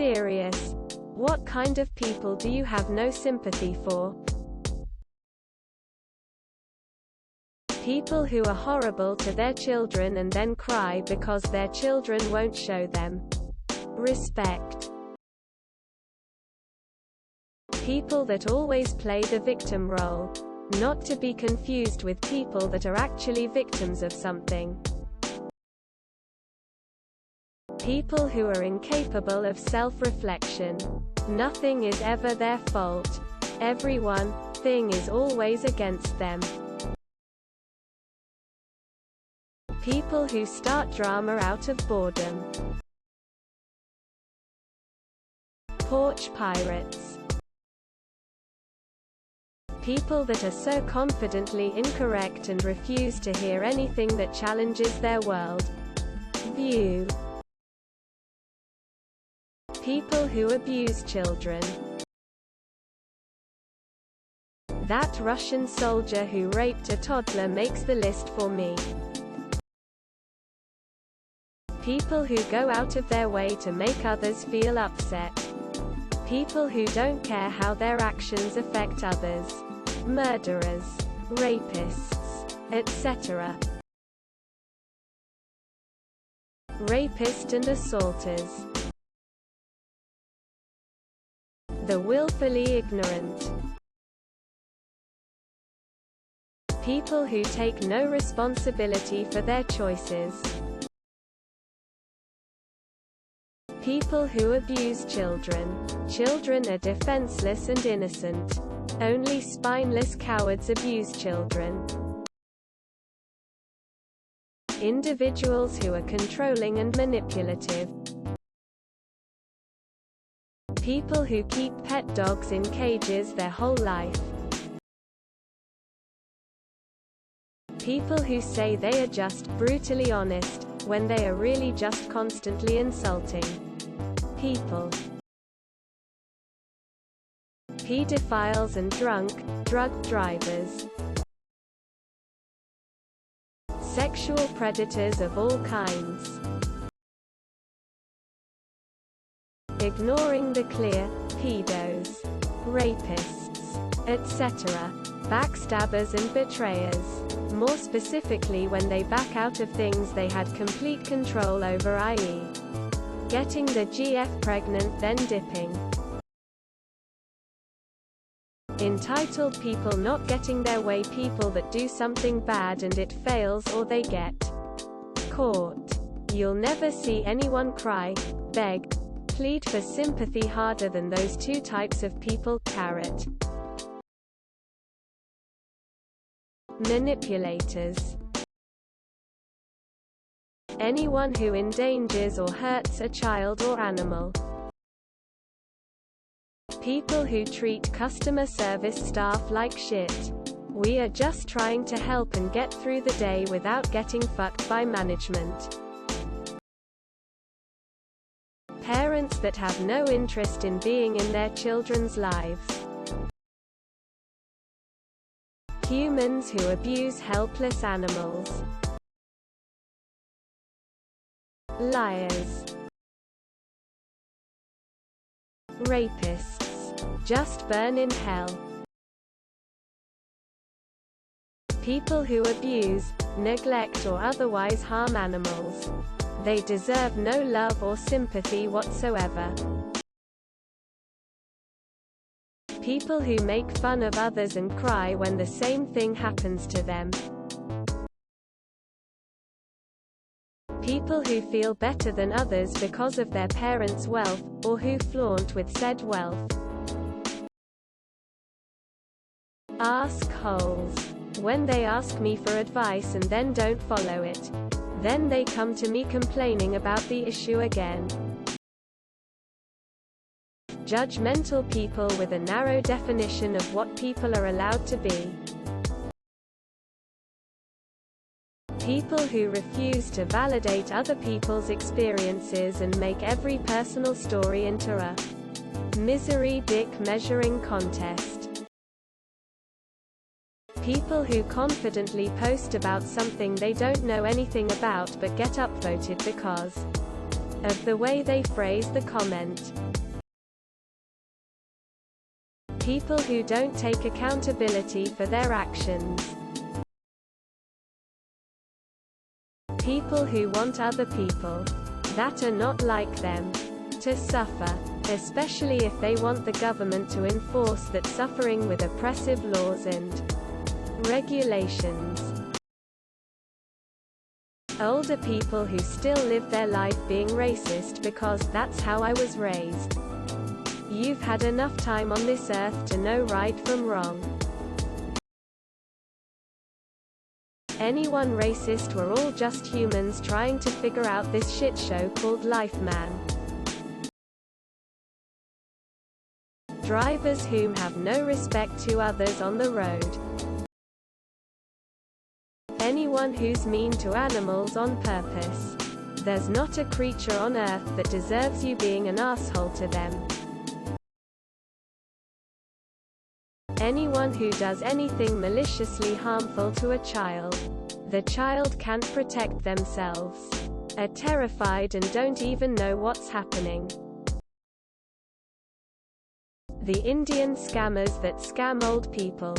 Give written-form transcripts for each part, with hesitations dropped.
Serious. What kind of people do you have no sympathy for? People who are horrible to their children and then cry because their children won't show them respect. People that always play the victim role. Not to be confused with people that are actually victims of something. People who are incapable of self-reflection. Nothing is ever their fault. Everyone, thing is always against them. People who start drama out of boredom. Porch pirates. People that are so confidently incorrect and refuse to hear anything that challenges their world view. People who abuse children. That Russian soldier who raped a toddler makes the list for me. People who go out of their way to make others feel upset. People who don't care how their actions affect others. Murderers, rapists, etc. Rapist and assaulters. The willfully ignorant. People who take no responsibility for their choices. People who abuse children. Children are defenseless and innocent. Only spineless cowards abuse children. Individuals who are controlling and manipulative. People who keep pet dogs in cages their whole life. People who say they are just brutally honest, when they are really just constantly insulting people. Pedophiles and drug drivers. Sexual predators of all kinds. Ignoring the clear, pedos, rapists, etc. Backstabbers and betrayers. More specifically when they back out of things they had complete control over, i.e. getting the GF pregnant then dipping. Entitled people not getting their way, people that do something bad and it fails or they get caught. You'll never see anyone cry, beg, plead for sympathy harder than those two types of people. Carrot. Manipulators. Anyone who endangers or hurts a child or animal. People who treat customer service staff like shit. We are just trying to help and get through the day without getting fucked by management. Parents that have no interest in being in their children's lives. Humans who abuse helpless animals. Liars. Rapists. Just burn in hell. People who abuse, neglect or otherwise harm animals. They deserve no love or sympathy whatsoever. People who make fun of others and cry when the same thing happens to them. People who feel better than others because of their parents' wealth, or who flaunt with said wealth. Ask holes. When they ask me for advice and then don't follow it. Then they come to me complaining about the issue again. Judgmental people with a narrow definition of what people are allowed to be. People who refuse to validate other people's experiences and make every personal story into a misery dick measuring contest. People who confidently post about something they don't know anything about but get upvoted because of the way they phrase the comment. People who don't take accountability for their actions. People who want other people that are not like them to suffer, especially if they want the government to enforce that suffering with oppressive laws and regulations. Older people who still live their life being racist because that's how I was raised. You've had enough time on this earth to know right from wrong. Anyone racist, we're all just humans trying to figure out this shit show called life, man. Drivers whom have no respect to others on the road. Anyone who's mean to animals on purpose. There's not a creature on earth that deserves you being an asshole to them. Anyone who does anything maliciously harmful to a child. The child can't protect themselves. Are terrified and don't even know what's happening. The Indian scammers that scam old people.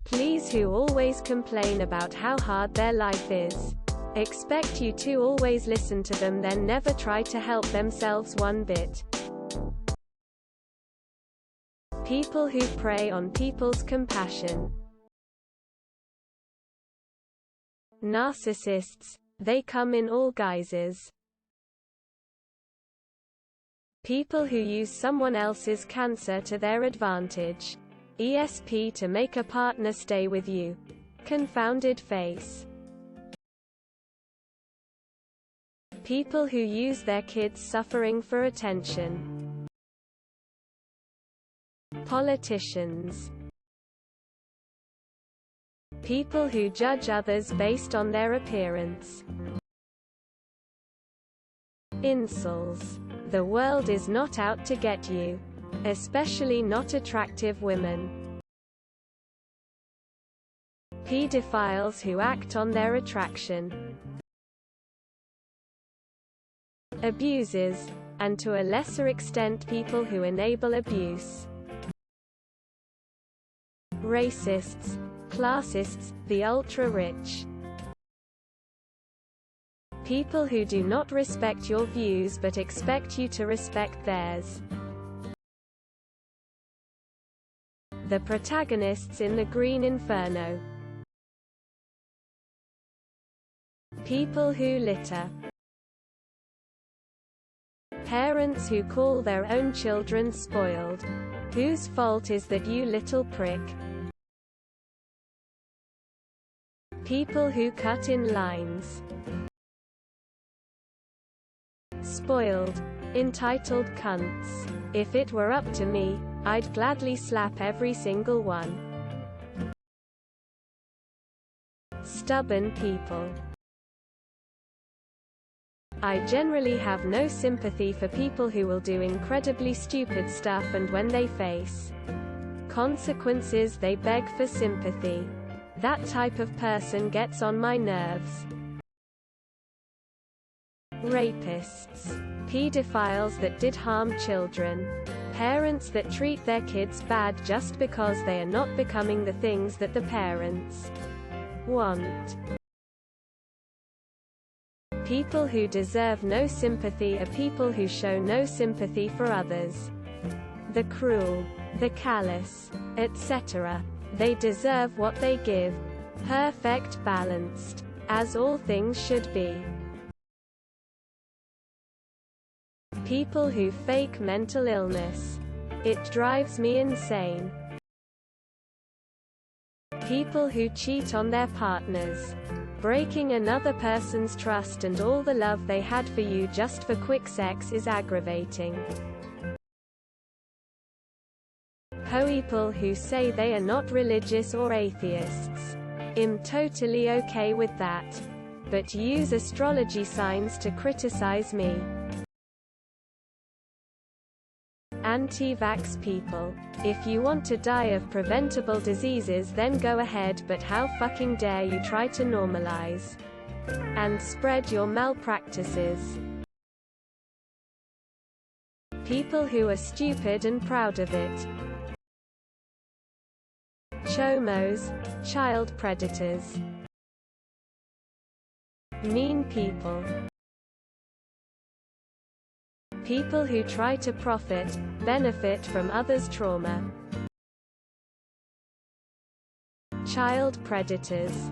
Please, who always complain about how hard their life is. Expect you to always listen to them, then never try to help themselves one bit. People who prey on people's compassion. Narcissists. They come in all guises. People who use someone else's cancer to their advantage. ESP to make a partner stay with you. Confounded face. People who use their kids' suffering for attention. Politicians. People who judge others based on their appearance. Incels. The world is not out to get you. Especially not attractive women. Pedophiles who act on their attraction. Abusers, and to a lesser extent people who enable abuse. Racists. Classists, the ultra-rich. People who do not respect your views but expect you to respect theirs. The protagonists in the Green Inferno. People who litter. Parents who call their own children spoiled. Whose fault is that, you little prick? People who cut in lines. Spoiled. Entitled cunts. If it were up to me, I'd gladly slap every single one. Stubborn people. I generally have no sympathy for people who will do incredibly stupid stuff, and when they face consequences they beg for sympathy. That type of person gets on my nerves. Rapists. Pedophiles that did harm children. Parents that treat their kids bad just because they are not becoming the things that the parents want. People who deserve no sympathy are people who show no sympathy for others. The cruel, the callous, etc. They deserve what they give. Perfect, balanced. As all things should be. People who fake mental illness. It drives me insane. People who cheat on their partners. Breaking another person's trust and all the love they had for you just for quick sex is aggravating. People who say they are not religious or atheists. I'm totally okay with that. But use astrology signs to criticize me. Anti-vax people. If you want to die of preventable diseases then go ahead, but how fucking dare you try to normalize and spread your malpractices. People who are stupid and proud of it. Chomos, child predators. Mean people. People who try to benefit from others' trauma. Child predators.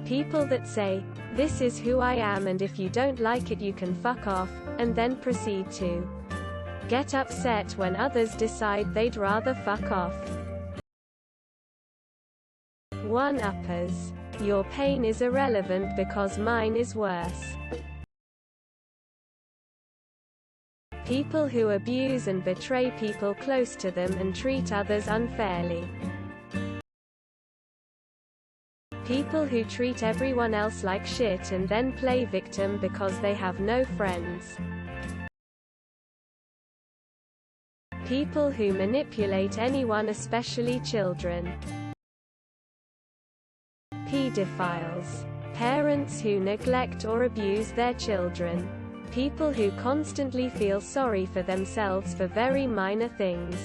People that say, "This is who I am and if you don't like it you can fuck off," and then proceed to get upset when others decide they'd rather fuck off. One-uppers. Your pain is irrelevant because mine is worse. People who abuse and betray people close to them and treat others unfairly. People who treat everyone else like shit and then play victim because they have no friends. People who manipulate anyone, especially children. Pedophiles. Parents who neglect or abuse their children. People who constantly feel sorry for themselves for very minor things.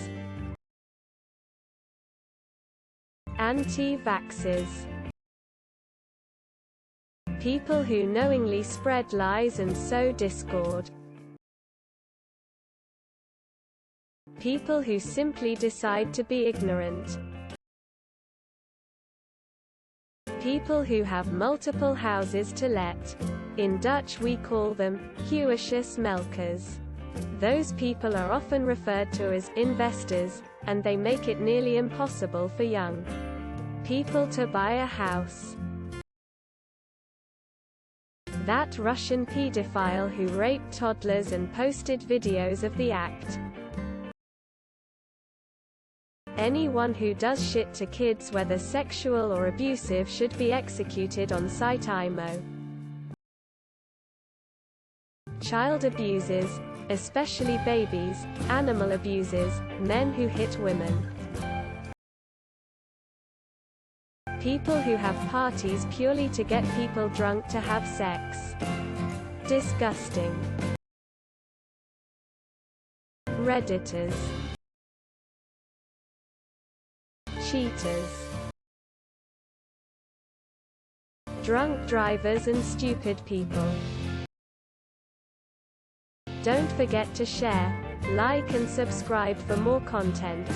Anti-vaxxers. People who knowingly spread lies and sow discord. People who simply decide to be ignorant. People who have multiple houses to let. In Dutch we call them huisjesmelkers. Those people are often referred to as investors, and they make it nearly impossible for young people to buy a house. That Russian pedophile who raped toddlers and posted videos of the act. Anyone who does shit to kids, whether sexual or abusive, should be executed on sight. IMO. Child abusers, especially babies, animal abusers, men who hit women. People who have parties purely to get people drunk to have sex. Disgusting. Redditors. Cheaters. Drunk drivers and stupid people. Don't forget to share, like and subscribe for more content.